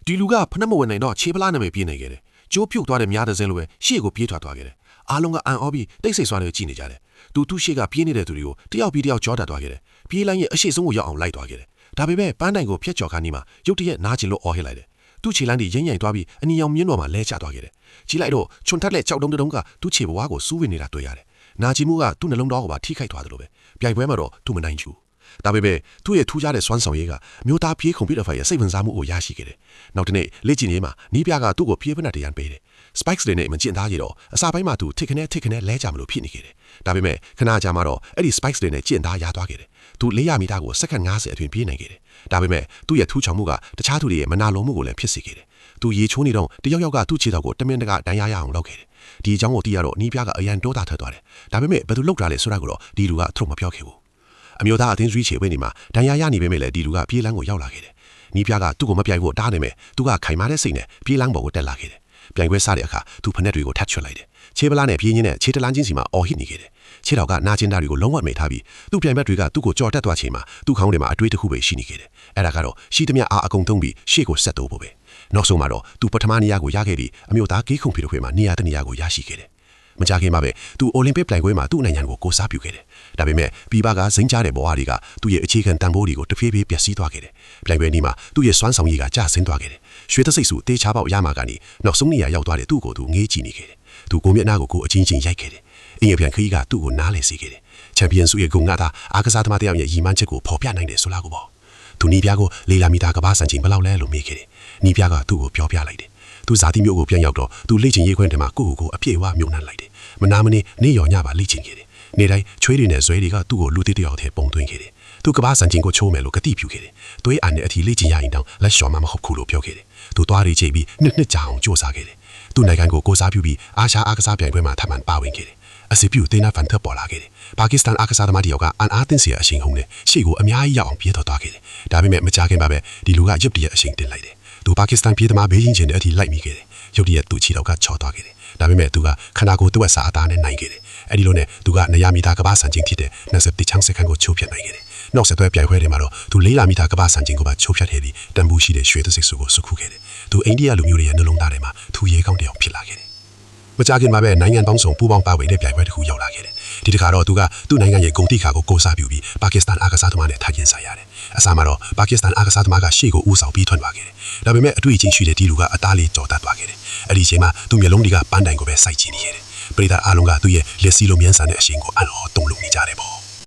ဒီလူကဖနှက်မဝင်နိုင်တော့ခြေပလားနာမည်ပြေးနေခဲ့တယ်ကျိုးပြုတ်သွားတဲ့များတဲ့စင်းလိုပဲရှေ့ကိုပြေးထွက်သွားခဲ့တယ်အားလုံးကအန်အောပြီးတိတ်ဆိတ်စွာနဲ့ကြည့်နေကြတယ်သူရှေ့ကပြေးနေတဲ့သူတွေကိုတယောက်ပြီးတယောက်ကြောတက်သွားခဲ့တယ်ပြေးလိုက်ရဲ့အရှိဆုံးကိုရောက်အောင်လိုက်သွားခဲ့တယ်ဒါပေမဲ့ပန်းတိုင်ကိုဖျက်ကျော်ခါနီးမှာရုတ်တရက်နားကျင်လို့အော်ဟစ်လိုက်တယ်သူ့ခြေလမ်းဒီရိမ့်ရိမ့်သွားပြီးအနီရောင်မြင်းတော်မှာလဲကျသွားခဲ့တယ်ကြီးလိုက်တော့ချွန်ထက်လက်ကြောက်တုံးတုံးကသူ့ခြေဘဝကိုစူးဝင်နေတာတွေ့ရတယ်နာကျင်မှုကသူ့နှလုံးသားကိုပါထိခိုက်သွားတယ်လို့ပဲပြိုင်ပွဲမှာတော့သူမနိုင်ဘူးဒါပေမဲ့သူ့ရဲ့ထူးခြားတဲ့စွမ်းဆောင်ရည်ကမျိုးသားပြေးကွန်ပျူတာဖိုင်ရဲ့စိတ်ဝင်စားမှုကိုရရှိခဲ့တယ်နောက်တစ်နေ့လေ့ကျင့်ရေးမှာနီးပြကသူ့ကိုပြေးဖက်နဲ့တရားပေးတယ် spikes တွေနဲ့မကျင့်သားရတော့အစာပိုင်းမှာသူထိခနဲ့လဲကြမလို့ဖြစ်နေခဲ့တယ်ဒါပေမဲ့ခဏကြာမှတော့အဲ့ဒီ spikes တွေနဲ့ကျင့်သားရသွားခဲ့တယ်သူ400မီတာကိုစက္ကန့်90အတွင်းပြေးနိုင်ခဲ့တယ်ဒါပေမဲ့သူ့ရဲ့ထူးချောင်မှုကတခြားသူတွေရဲ့မနာလိုမှုကိုလည်းဖြစ်စေခဲ့တယ်သူရေချိုးနေတော့တယောက်ကသူ့ခြေထောက်ကိုတမင်တကာဒဏ်ရာရအောင်လုပ်ခဲ့တယ်ဒီအကြောင်းကိုသိရတော့နီးပြကအရန်တိုးတာထွက်သွားတယ်ဒါပေမဲ့ဘယ်သူလောက်တာလဲဆိုတာကိုတော့ဒီလူကထုတ်မပြောခဲ့ဘူးအမျိုးသားအသင်းရွေးချယ်ပွဲနေမှာဒဏ်ရာရနေပေမဲ့လည်းဒီလူကပြေးလန်းကိုရောက်လာခဲ့တယ်နီးပြကသူ့ကိုမပြိုင်ဖို့တားနေမယ်သူကခိုင်မာတဲ့စိတ်နဲ့ပြေးလန်းပေါ်ကိုတက်လာခဲ့တယ်ပြိုင်ပွဲစတဲ့အခါသူဖက်နဲ့တွေကိုထပ်ချွတ်လိုက်တယ်ခြေပလားနဲ့ပြေးရင်းနဲ့ခြေတလန်းချင်းစီမှာအော်ဟစ်နေခဲ့တယ်ခြေထောက်ကနာကျင်တာတွေကိုလုံးဝမေ့ထားပြီးသူ့ပြိုင်ဘက်တွေကသူ့ကိုကြော်တက်သွားချိန်မှာသူ့ခေါင်းထဲမှာအတွေးတစ်ခုပဲရှိနေခဲ့တယ်အဲ့ဒါကတော့ရှိသမျှအားအကုန်သုံးပြီးရှေ့ကိုဆက်တိုးဖို့ပဲနောက်ဆုံးမှာတော့သူပထမနေရာကိုရခဲ့ပြီးအမျိုးသားဂေးခုံဖီတစ်ခွေမှာနေရာတစ်နေရာကိုရရှိခဲ့တယ်မကြခင်မှာပဲသူအိုလံပစ်ပြိုင်ပွဲမှာသူ့နိုင်ငံကိုကိုစားပြုခဲ့တယ်ဒါပေမဲ့ပြည်ပကဇိမ်းကြားတဲ့ဘဝတွေကသူ့ရဲ့အခြေခံတန်ဖိုးတွေကိုတဖြည်းဖြည်းပျက်စီးသွားခဲ့တယ်ပြိုင်ပွဲนี้မှာသူ့ရဲ့စွမ်းဆောင်ရည်ကကျဆင်းသွားခဲ့တယ်ရွှေသစိတ်စုတေးချပေါက်ရမှာကနေနောက်ဆုံးနေရာရောက်သွားတဲ့သူ့ကိုသူငေးကြည့်နေခဲ့တယ်သူကိုမျက်နှာကိုအချင်းချင်းရိုက်ခဲ့တယ်အင်ရပြန်ခရီးကသူ့ကိုနားလည်စေခဲ့တယ်ချန်ပီယံစုရဲ့ဂုဏ်ကသာအားကစားသမားတယောက်ရဲ့ရည်မှန်းချက်ကိုဖော်ပြနိုင်တယ်ဆိုလားကိုပေါ့သူနီးပြားကို400မီတာကမ္ဘာစံချိန်ဘယ်လောက်လဲလို့မေးခဲ့တယ်နီးပြားကသူ့ကိုပြောပြလိုက်တယ်သူဇာတိမျိုးကိုပြန်ရောက်တော့သူလေ့ကျင့်ရေးခွင့်ထဲမှာကိုအပြည့်အဝမြုံနှံလိုက်တယ်မနာမနေနေရောညပါလေ့ကျင့်ခဲ့တယ်နေတိုင်းချွေးတွေနဲ့ဇွဲတွေကသူ့ကိုလူသေးတယောက်ထဲပုံသွင်းခဲ့တယ်သူကမ္ဘာစံချိန်ကိုချိုးမယ်လို့ကတိပြုခဲ့တယ်သွေးအာနဲ့အထီလေ့ကျင့်ရရင်တောင်လက်လျှော်မှမဟုတ်ဘူးလို့ပြောခဲ့တယ်သူသွားရီချိတ်ပြီးနှစ်ကြာအောင်ကြိုးစားခဲ့တယ်သူ့နိုင်ငံကိုကိုစားပြုပြီးအာရှအားကစားပြိုင်ပွဲမှာထပ်မံပါဝင်ခဲ့တယ်အစီပြူတေးနာဖန်ထပ်ပေါ်လာခဲ့တယ်ပါကစ္စတန်အားကစားသမားတယောက်ကအန်အားတင်းစရာအရှိန်ဟုန်နဲ့ရှေ့ကိုအများကြီးရောက်အောင်ပြေးသွားခဲ့တယ်ဒါပေမဲ့မကြခင်ပါပဲဒီလူကရုပ်တရက်အရှိန်တင်လိုက်တယ်သူပါကစ္စတန်ပြည်သမားဘေးချင်းချင်းတဲ့အထိလိုက်မိခဲ့တယ်ရုပ်တရက်သူ့ခြေထောက်ကချော်သွားခဲ့တယ်ဒါပေမဲ့သူကခန္ဓာကိုယ်တဝက်စာအသားနဲ့နိုင်ခဲ့တယ်အဲ့ဒီလိုနဲ့သူက200မီတာကမ္ဘာစံချိန်ဖြစ်တဲ့20ချန်းစက္ကန့်ကိုချိုးဖျက်နိုင်ခဲ့တယ်နောက်ဆက်တွဲပြိုင်ပွဲတွေမှာတော့သူ400မီတာကမ္ဘာစံချိန်ကိုပါချိုးဖျက်ခဲ့ပြီးတန်ဖိုးရှိတဲ့ရွှေသစိတ်စုကိုစုခုခဲ့တယ်သူအိန္ဒိယလူမျိုးတွေရဲ့နှလုံးသားထဲမှာသူရေကောင်းတယောက်ဖြစ်လာခဲ့တယ်မကြခင်မှာပဲနိုင်ငံပေါင်းစုံပူးပေါင်းပါဝင်တဲ့ပြိုင်ပွဲတစ်ခုရောက်လာခဲ့တယ်ဒီတစ်ခါတော့သူကသူ့နိုင်ငံရဲ့ဂုဏ်သိက္ခာကိုကိုးစားပြုပြီးပါကစ္စတန်အားကစားသမားနဲ့ထိုင်ရင်ဆိုင်ရတယ်အစမှာတော့ပါကစ္စတန်အားကစားသမားကရှေ့ကိုဦးဆောင်ပြီးထွန်းသွားခဲ့တယ်ဒါပေမဲ့အတွေ့အကြုံရှိတဲ့ဒီလူကအသားလေးကြော်တတ်သွားခဲ့တယ်အဲ့ဒီအချိန်မှာသူ့မျက်လုံးတွေကပန်းတိုင်ကိုပဲစိုက်ကြည့်နေခဲ့တယ်ပရိသတ်အားလုံးကသူ့ရဲ့လက်စီလိုမြန်းဆန်တဲ့အရှင်ကိုအံ့ဩတုန်လှုပ်နေကြတယ်ပေါ့